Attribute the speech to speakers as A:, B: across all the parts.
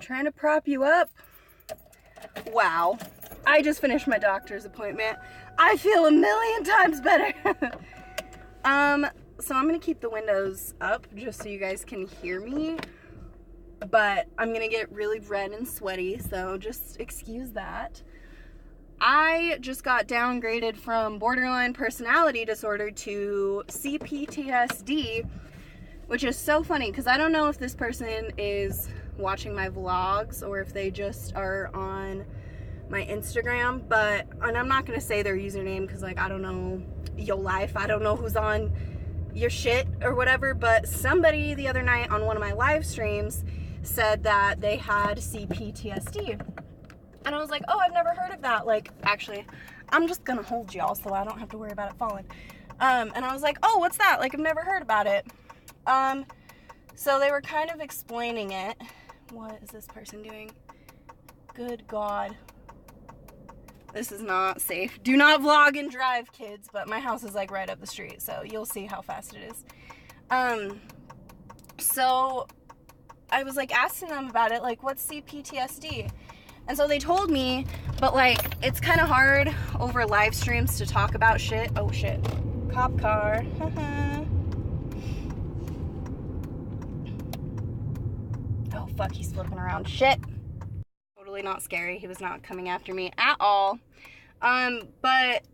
A: trying to prop you up. Wow. I just finished my doctor's appointment. I feel a million times better. So I'm gonna keep the windows up just so you guys can hear me. But I'm gonna get really red and sweaty, so just excuse that. I just got downgraded from borderline personality disorder to CPTSD, which is so funny because I don't know if this person is watching my vlogs or if they just are on my Instagram, and I'm not gonna say their username because, like, I don't know your life. I don't know who's on your shit or whatever, but somebody the other night on one of my live streams said that they had CPTSD. And I was like, oh, I've never heard of that. Like, actually, I'm just gonna hold y'all so I don't have to worry about it falling. And I was like, oh, what's that? Like, I've never heard about it. So they were kind of explaining it. What is this person doing? Good God. This is not safe. Do not vlog and drive, kids, but my house is like right up the street, so you'll see how fast it is. So I was like asking them about it, like, what's CPTSD? And so they told me, but like, it's kind of hard over live streams to talk about shit. Oh shit. Cop car. Oh fuck, he's flipping around. Shit. Totally not scary. He was not coming after me at all. But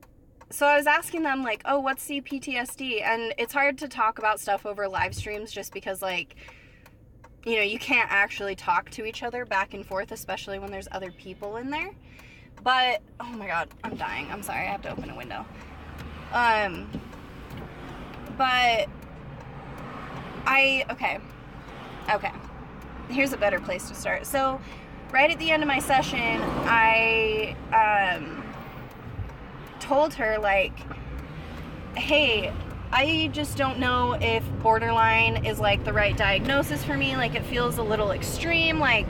A: so I was asking them, like, oh, what's CPTSD? And it's hard to talk about stuff over live streams just because, like, you know, you can't actually talk to each other back and forth, especially when there's other people in there. But, oh my God, I'm dying. I'm sorry, I have to open a window. But okay. Here's a better place to start. So, right at the end of my session, I told her, like, hey, I just don't know if borderline is, like, the right diagnosis for me. Like, it feels a little extreme. Like,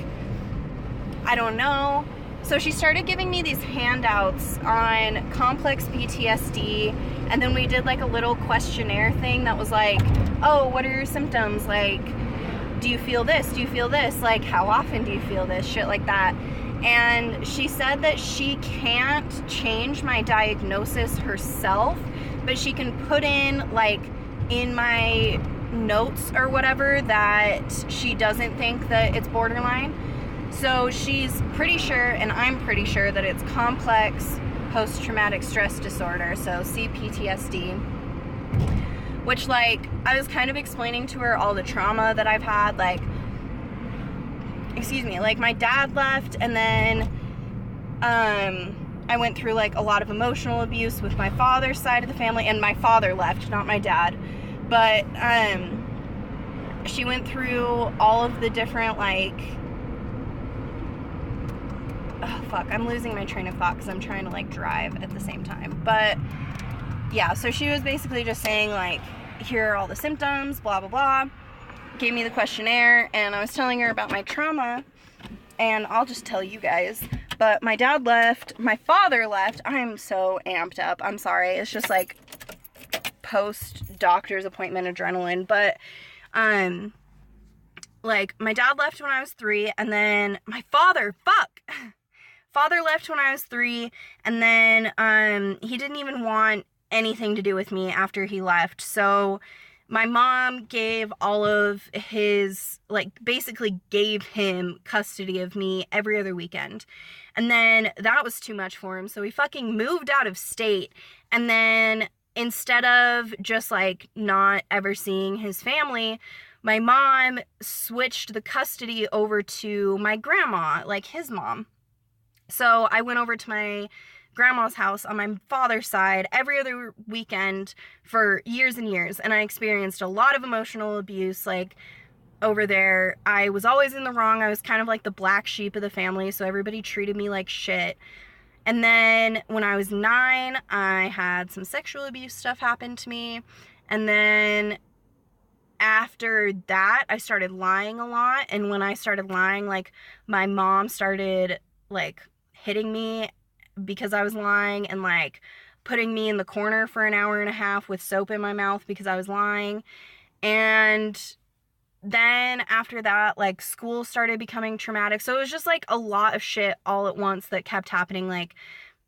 A: I don't know. So she started giving me these handouts on complex PTSD, and then we did, like, a little questionnaire thing that was like, oh, what are your symptoms? Like, do you feel this? Do you feel this? Like, how often do you feel this? Shit like that. And she said that she can't change my diagnosis herself, but she can put in, like, in my notes or whatever that she doesn't think that it's borderline. So she's pretty sure, and I'm pretty sure, that it's complex post-traumatic stress disorder, so CPTSD. Which, like, I was kind of explaining to her all the trauma that I've had, like, like, my dad left, and then, I went through, like, a lot of emotional abuse with my father's side of the family, and my father left, not my dad, but, she went through all of the different, like, oh, fuck, I'm losing my train of thought because I'm trying to, like, drive at the same time, but, yeah, so she was basically just saying, like, here are all the symptoms, blah, blah, blah, gave me the questionnaire, and I was telling her about my trauma, and I'll just tell you guys, but my dad left, my father left. I'm so amped up, I'm sorry, it's just, like, post-doctor's appointment adrenaline, but, like, my dad left when I was 3, and then my father left when I was 3, and then, he didn't even want anything to do with me after he left, so my mom gave all of his, like, basically gave him custody of me every other weekend, and then that was too much for him, so he fucking moved out of state, and then instead of just, like, not ever seeing his family, my mom switched the custody over to my grandma, like, his mom. So I went over to my grandma's house on my father's side every other weekend for years and years, and I experienced a lot of emotional abuse, like, over there. I was always in the wrong. I was kind of like the black sheep of the family, so everybody treated me like shit. And then when I was 9, I had some sexual abuse stuff happen to me, and then after that, I started lying a lot, and when I started lying, like, my mom started, like, hitting me because I was lying, and, like, putting me in the corner for an hour and a half with soap in my mouth because I was lying, and then after that, like, school started becoming traumatic. So it was just like a lot of shit all at once that kept happening. Like,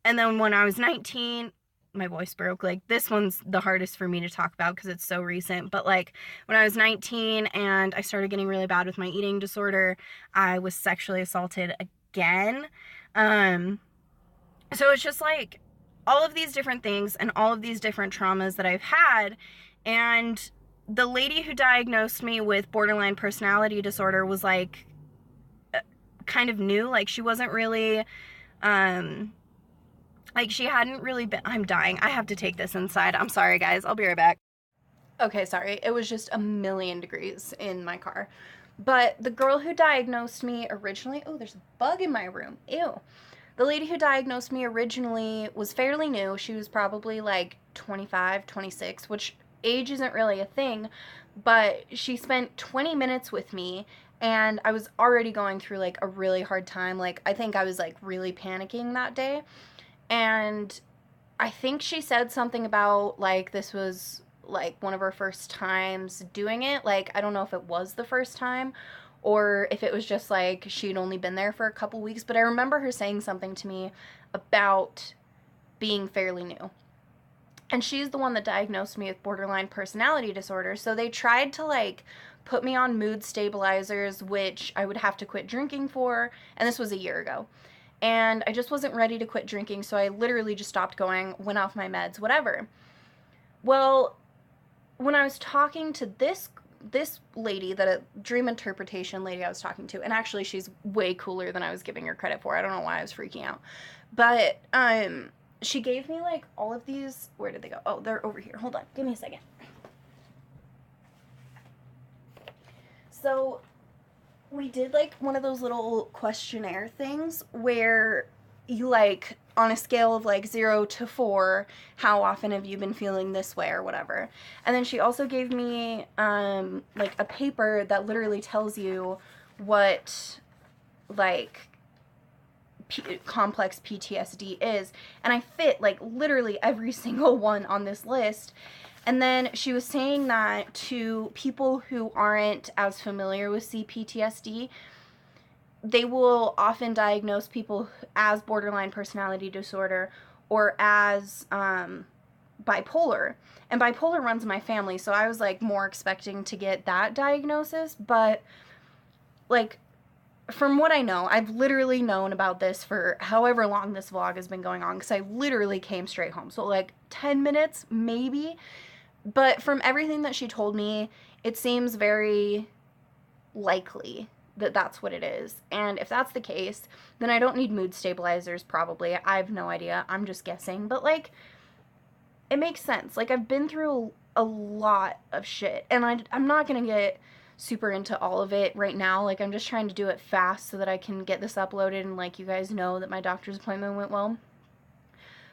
A: and then when I was 19, my voice broke. Like, this one's the hardest for me to talk about because it's so recent. But like, when I was 19 and I started getting really bad with my eating disorder, I was sexually assaulted again. So it's just like all of these different things and all of these different traumas that I've had. And the lady who diagnosed me with borderline personality disorder was like kind of new. Like, she wasn't really, like, she hadn't really been. I'm dying. I have to take this inside. I'm sorry, guys. I'll be right back. Okay, sorry. It was just a million degrees in my car. But the girl who diagnosed me originally, oh, there's a bug in my room. Ew. The lady who diagnosed me originally was fairly new. She was probably like 25, 26, which age isn't really a thing, but she spent 20 minutes with me, and I was already going through like a really hard time. Like, I think I was like really panicking that day. And I think she said something about like this was like one of her first times doing it. Like, I don't know if it was the first time or if it was just like she'd only been there for a couple weeks, but I remember her saying something to me about being fairly new. And she's the one that diagnosed me with borderline personality disorder. So they tried to like put me on mood stabilizers, which I would have to quit drinking for, and this was a year ago. And I just wasn't ready to quit drinking, so I literally just stopped going, went off my meds, whatever. Well, when I was talking to this lady, that a dream interpretation lady I was talking to, and actually she's way cooler than I was giving her credit for. I don't know why I was freaking out. But she gave me like all of these. Where did they go? Oh, they're over here. Hold on. Give me a second. So we did like one of those little questionnaire things where you like on a scale of like 0 to 4, how often have you been feeling this way or whatever. And then she also gave me like a paper that literally tells you what like complex PTSD is, and I fit like literally every single one on this list. And then she was saying that to people who aren't as familiar with CPTSD, they will often diagnose people as borderline personality disorder or as bipolar. And bipolar runs in my family, so I was like more expecting to get that diagnosis. But like, from what I know, I've literally known about this for however long this vlog has been going on, because I literally came straight home. So like 10 minutes, maybe. But from everything that she told me, it seems very likely that that's what it is. And if that's the case, then I don't need mood stabilizers, probably. I have no idea. I'm just guessing. But like, it makes sense. Like, I've been through a lot of shit. And I'm not going to get super into all of it right now. Like, I'm just trying to do it fast so that I can get this uploaded and like you guys know that my doctor's appointment went well.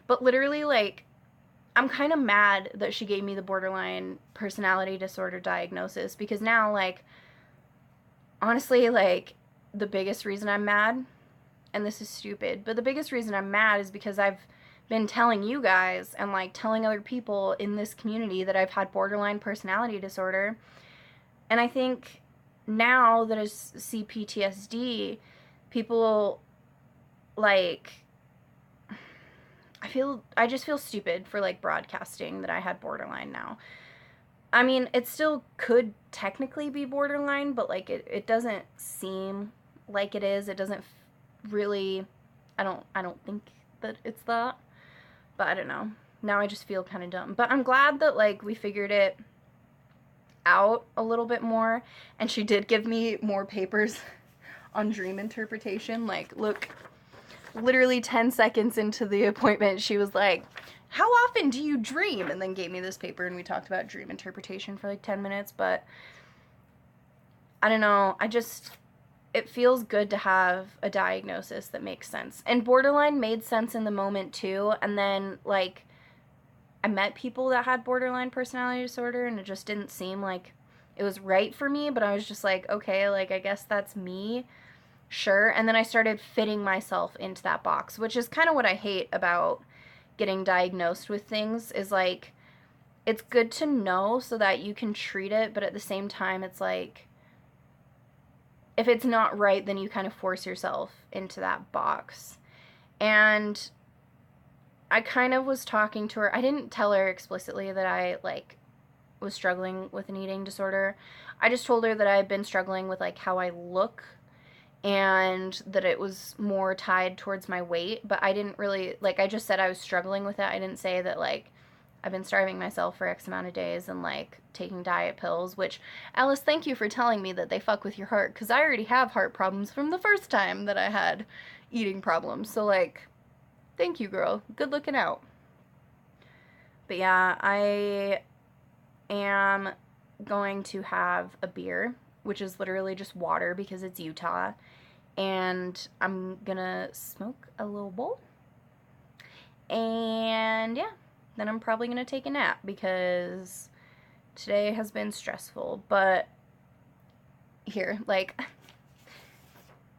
A: But literally, like, I'm kind of mad that she gave me the borderline personality disorder diagnosis, because now, like, honestly, like, the biggest reason I'm mad, and this is stupid, but the biggest reason I'm mad is because I've been telling you guys and like telling other people in this community that I've had borderline personality disorder. And I think now that it's CPTSD, people like, I just feel stupid for like broadcasting that I had borderline now. I mean, it still could technically be borderline, but like it doesn't seem like it is. It doesn't really, I don't think that it's that. But I don't know. Now I just feel kind of dumb. But I'm glad that like we figured it out a little bit more, and she did give me more papers on dream interpretation. Like, look, literally 10 seconds into the appointment, she was like, how often do you dream? And then gave me this paper, and we talked about dream interpretation for like 10 minutes. But I don't know, it feels good to have a diagnosis that makes sense. And borderline made sense in the moment too, and then like I met people that had borderline personality disorder, and it just didn't seem like it was right for me. But I was just like, okay, like, I guess that's me. Sure. And then I started fitting myself into that box, which is kind of what I hate about getting diagnosed with things, is like, it's good to know so that you can treat it, but at the same time, it's like, if it's not right, then you kind of force yourself into that box. And I kind of was talking to her. I didn't tell her explicitly that I, like, was struggling with an eating disorder. I just told her that I had been struggling with, like, how I look, and that it was more tied towards my weight. But I didn't really, like, I just said I was struggling with it. I didn't say that, like, I've been starving myself for X amount of days and, like, taking diet pills, which, Alice, thank you for telling me that they fuck with your heart, because I already have heart problems from the first time that I had eating problems. So, like, thank you, girl. Good looking out. But yeah, I am going to have a beer, which is literally just water because it's Utah. And I'm gonna smoke a little bowl. And yeah, then I'm probably gonna take a nap because today has been stressful. But here, like,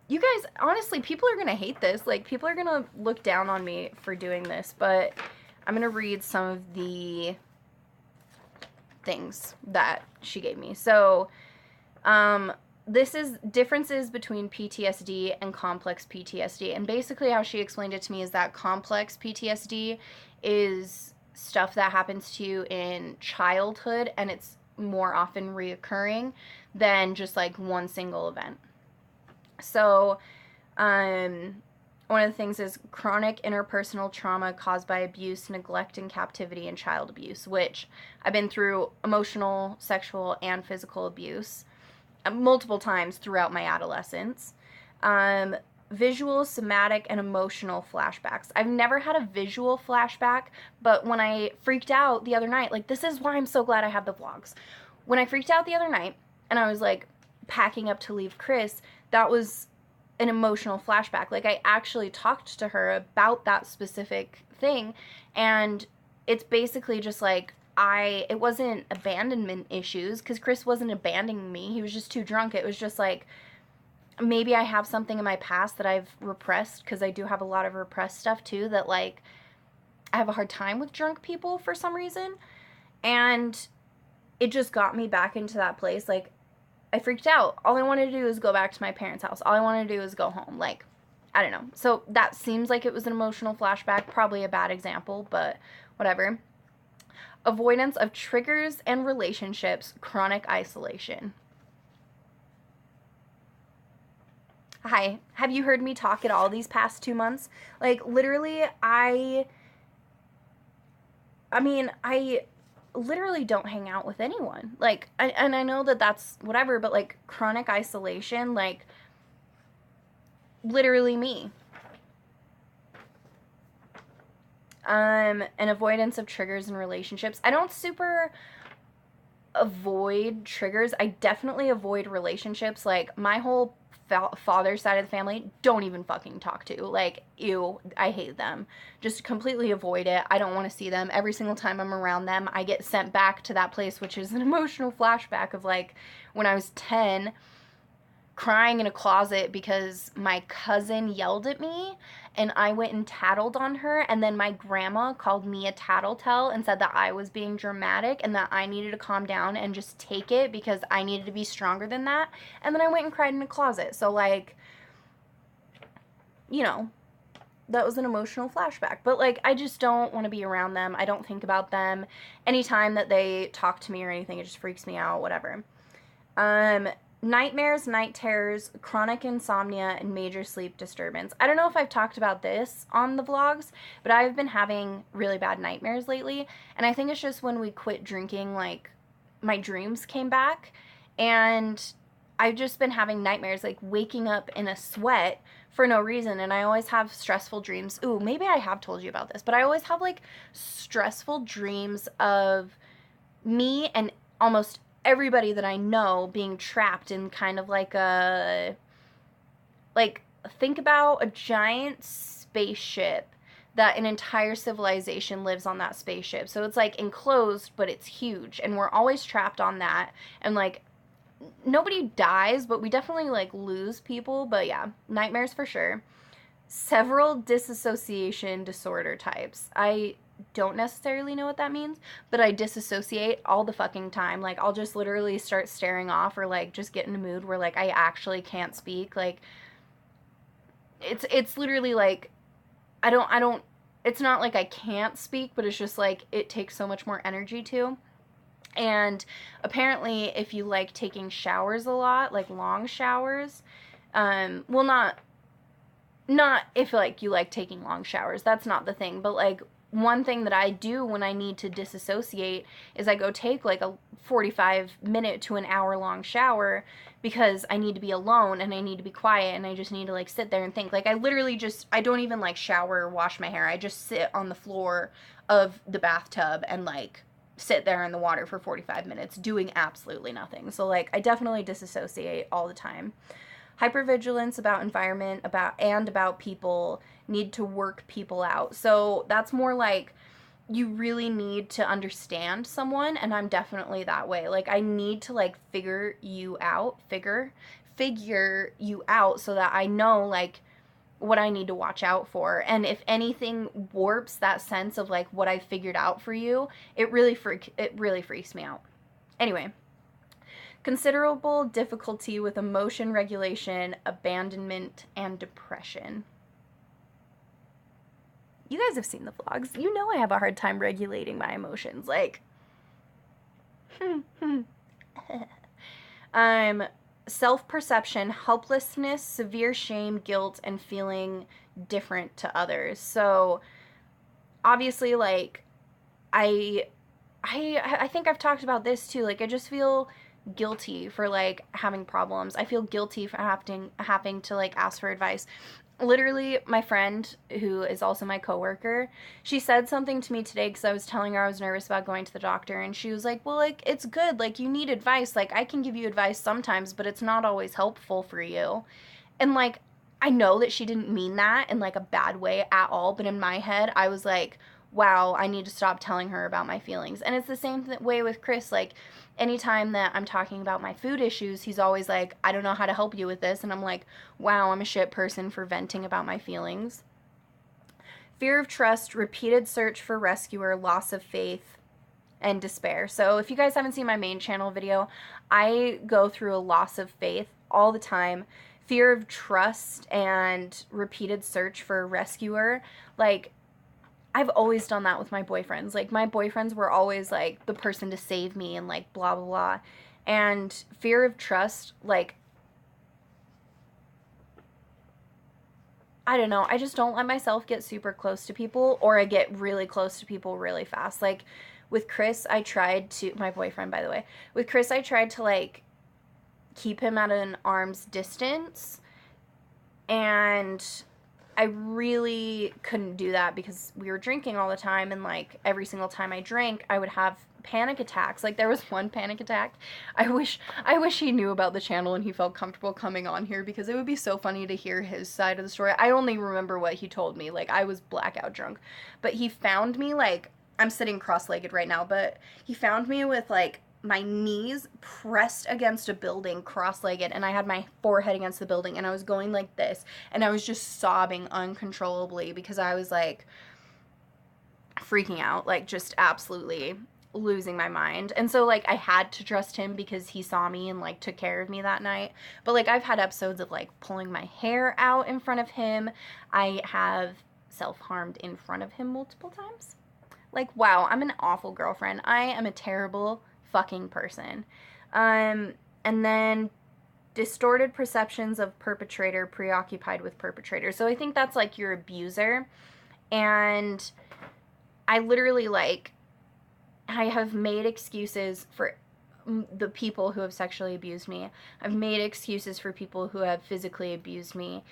A: you guys, honestly, people are gonna hate this. Like, people are gonna look down on me for doing this, but I'm gonna read some of the things that she gave me. So, this is differences between PTSD and complex PTSD. And basically how she explained it to me is that complex PTSD is stuff that happens to you in childhood, and it's more often reoccurring than just, like, one single event. So, one of the things is chronic interpersonal trauma caused by abuse, neglect, and captivity and child abuse, which I've been through emotional, sexual, and physical abuse multiple times throughout my adolescence. Visual, somatic, and emotional flashbacks. I've never had a visual flashback, but when I freaked out the other night, like, this is why I'm so glad I have the vlogs. When I freaked out the other night and I was, like, packing up to leave Chris, that was an emotional flashback. Like, I actually talked to her about that specific thing, and it's basically just like, it wasn't abandonment issues, because Chris wasn't abandoning me. He was just too drunk. It was just like, maybe I have something in my past that I've repressed, because I do have a lot of repressed stuff too, that, like, I have a hard time with drunk people for some reason. And it just got me back into that place. Like, I freaked out. All I wanted to do is go back to my parents' house. All I wanted to do is go home. Like, I don't know. So that seems like it was an emotional flashback. Probably a bad example, but whatever. Avoidance of triggers and relationships, chronic isolation. Hi, have you heard me talk at all these past 2 months? Like, literally, I literally don't hang out with anyone. Like, and I know that that's whatever, but, like, chronic isolation, like, literally me. An avoidance of triggers in relationships. I don't super avoid triggers. I definitely avoid relationships. Like, my whole father's side of the family, don't even fucking talk to. Like, ew, I hate them. Just completely avoid it. I don't want to see them. Every single time I'm around them, I get sent back to that place, which is an emotional flashback of, like, when I was 10, crying in a closet because my cousin yelled at me, and I went and tattled on her, and then my grandma called me a tattletale and said that I was being dramatic and that I needed to calm down and just take it because I needed to be stronger than that. And then I went and cried in a closet. So, like, you know, that was an emotional flashback. But, like, I just don't want to be around them. I don't think about them. Anytime that they talk to me or anything, it just freaks me out, whatever. Nightmares, night terrors, chronic insomnia, and major sleep disturbance. I don't know if I've talked about this on the vlogs, but I've been having really bad nightmares lately, and I think it's just when we quit drinking, like, my dreams came back, and I've just been having nightmares, like, waking up in a sweat for no reason, and I always have stressful dreams. Ooh, maybe I have told you about this, but I always have, like, stressful dreams of me and almost everybody that I know being trapped in kind of like think about a giant spaceship that an entire civilization lives on that spaceship. So it's, like, enclosed, but it's huge, and we're always trapped on that, and, like, nobody dies, but we definitely, like, lose people. But yeah, nightmares for sure. Several dissociation disorder types. I
B: don't necessarily know what that means, but I disassociate all the fucking time. Like, I'll just literally start staring off, or like just get in a mood where like I actually can't speak. Like, it's literally like I don't it's not like I can't speak, but it's just like it takes so much more energy to. And apparently if you like taking showers a lot, like long showers, well, not if like you like taking long showers, that's not the thing, but like one thing that I do when I need to disassociate is I go take like a 45-minute to an hour long shower, because I need to be alone and I need to be quiet and I just need to like sit there and think. Like, I literally just, I don't even like shower or wash my hair. I just sit on the floor of the bathtub and like sit there in the water for 45 minutes doing absolutely nothing. So like I definitely disassociate all the time. Hypervigilance about environment, about people, need to work people out. So that's more like you really need to understand someone, and I'm definitely that way. Like, I need to like figure you out so that I know like what I need to watch out for. And if anything warps that sense of like what I figured out for you, it really freaks me out. Anyway, considerable difficulty with emotion regulation, abandonment, and depression. You guys have seen the vlogs. You know I have a hard time regulating my emotions. Like, self-perception, helplessness, severe shame, guilt, and feeling different to others. So, obviously, like, I think I've talked about this too. Like, I just feel guilty for like having problems. I feel guilty for having to like ask for advice. Literally, my friend, who is also my coworker, she said something to me today because I was telling her I was nervous about going to the doctor, and she was like, well, like, it's good, like, you need advice, like, I can give you advice sometimes, but it's not always helpful for you. And like, I know that she didn't mean that in like a bad way at all, but in my head I was like, wow, I need to stop telling her about my feelings. And it's the same way with Chris. Like, anytime that I'm talking about my food issues, he's always like, I don't know how to help you with this. And I'm like, wow, I'm a shit person for venting about my feelings. Fear of trust, repeated search for rescuer, loss of faith, and despair. So if you guys haven't seen my main channel video, I go through a loss of faith all the time. Fear of trust and repeated search for a rescuer. Like, I've always done that with my boyfriends. Like, my boyfriends were always like the person to save me and like blah blah blah. And fear of trust, like, I don't know, I just don't let myself get super close to people, or I get really close to people really fast. Like, with Chris, I tried to, my boyfriend, by the way, with Chris, I tried to like keep him at an arm's distance, and I really couldn't do that because we were drinking all the time, and like every single time I drank, I would have panic attacks. Like, there was one panic attack. I wish he knew about the channel and he felt comfortable coming on here, because it would be so funny to hear his side of the story. I only remember what he told me. Like, I was blackout drunk. But he found me, like, I'm sitting cross-legged right now, but he found me with like my knees pressed against a building, cross-legged, and I had my forehead against the building, and I was going like this, and I was just sobbing uncontrollably because I was like freaking out, like just absolutely losing my mind. And so like I had to trust him because he saw me and like took care of me that night. But like, I've had episodes of like pulling my hair out in front of him. I have self-harmed in front of him multiple times. Like, wow, I'm an awful girlfriend. I am a terrible fucking person. And then distorted perceptions of perpetrator, preoccupied with perpetrator. So I think that's like your abuser. And I literally, like, I have made excuses for the people who have sexually abused me. I've made excuses for people who have physically abused me.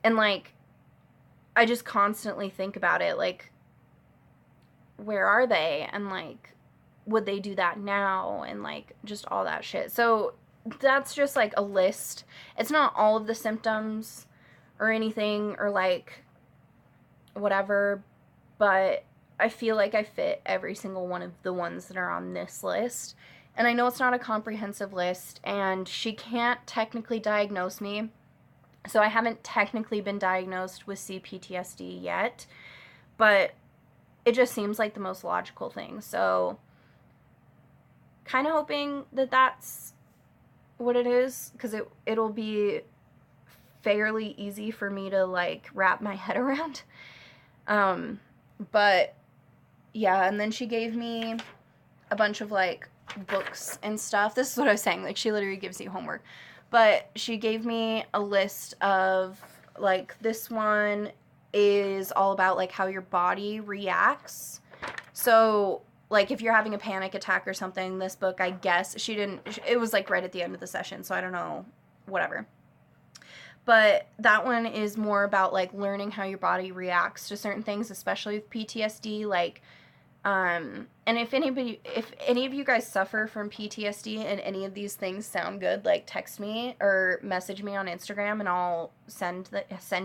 B: And like, I just constantly think about it, like, where are they? And like, would they do that now? And like, just all that shit. So that's just like a list. It's not all of the symptoms or anything, or like whatever, but I feel like I fit every single one of the ones that are on this list. And I know it's not a comprehensive list, and she can't technically diagnose me, so I haven't technically been diagnosed with CPTSD yet, but it just seems like the most logical thing. So kind of hoping that that's what it is, because it'll be fairly easy for me to like wrap my head around. But yeah, and then she gave me a bunch of like books and stuff. This is what I was saying, like she literally gives you homework. But she gave me a list of like, this one is all about like how your body reacts. So like if you're having a panic attack or something, this book, I guess she didn't, it was like right at the end of the session, so I don't know, whatever. But that one is more about like learning how your body reacts to certain things, especially with PTSD. Like, and if any of you guys suffer from PTSD and any of these things sound good, like text me or message me on Instagram and I'll send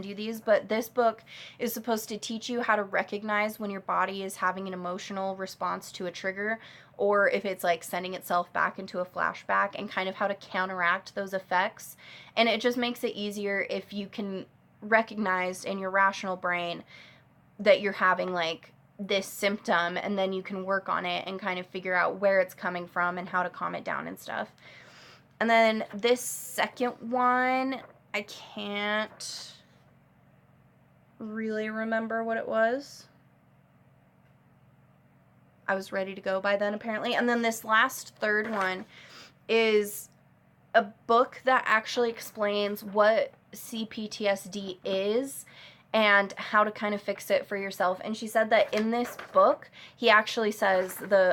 B: you these. But this book is supposed to teach you how to recognize when your body is having an emotional response to a trigger, or if it's like sending itself back into a flashback, and kind of how to counteract those effects. And it just makes it easier if you can recognize in your rational brain that you're having like this symptom, and then you can work on it and kind of figure out where it's coming from and how to calm it down and stuff. And then this second one, I can't really remember what it was. I was ready to go by then, apparently. And then this last third one is a book that actually explains what CPTSD is and how to kind of fix it for yourself. And she said that in this book, the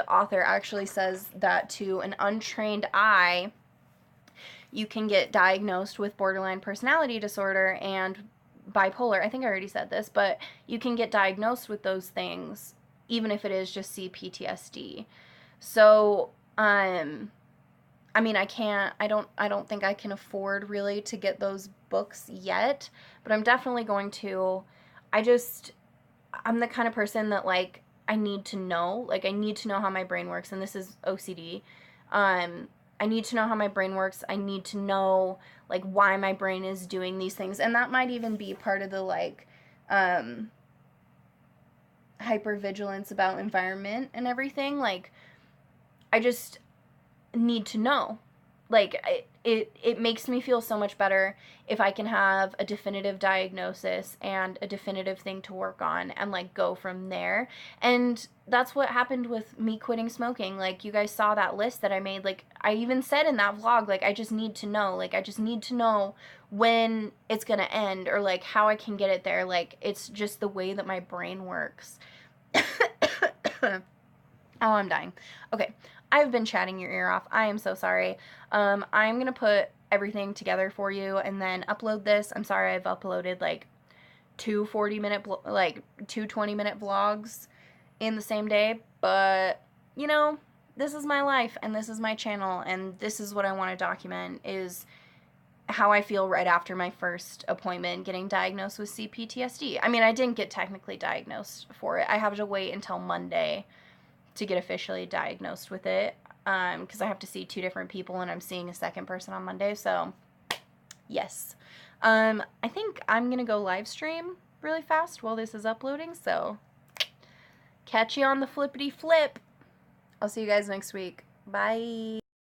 B: author actually says that to an untrained eye, you can get diagnosed with borderline personality disorder and bipolar. I think I already said this, but you can get diagnosed with those things even if it is just CPTSD. So, I mean, I don't think I can afford really to get those books yet, but I'm definitely going to. I'm the kind of person that like, I need to know how my brain works, and this is OCD. I need to know how my brain works. I need to know like why my brain is doing these things, and that might even be part of the like, hypervigilance about environment and everything. Like, I just need to know. Like, it makes me feel so much better if I can have a definitive diagnosis and a definitive thing to work on and like go from there. And that's what happened with me quitting smoking. Like, you guys saw that list that I made. Like, I even said in that vlog, like, I just need to know. Like, I just need to know when it's gonna end, or like how I can get it there. Like, it's just the way that my brain works. Oh, I'm dying. Okay, I've been chatting your ear off. I am so sorry. I'm going to put everything together for you and then upload this. I'm sorry I've uploaded like two 20-minute vlogs in the same day, but you know, this is my life and this is my channel, and this is what I want to document, is how I feel right after my first appointment getting diagnosed with CPTSD. I mean, I didn't get technically diagnosed for it. I have to wait until Monday to get officially diagnosed with it, because I have to see 2 different people, and I'm seeing a second person on Monday. So yes, I think I'm gonna go live stream really fast while this is uploading, so catch you on the flippity flip. I'll see you guys next week. Bye.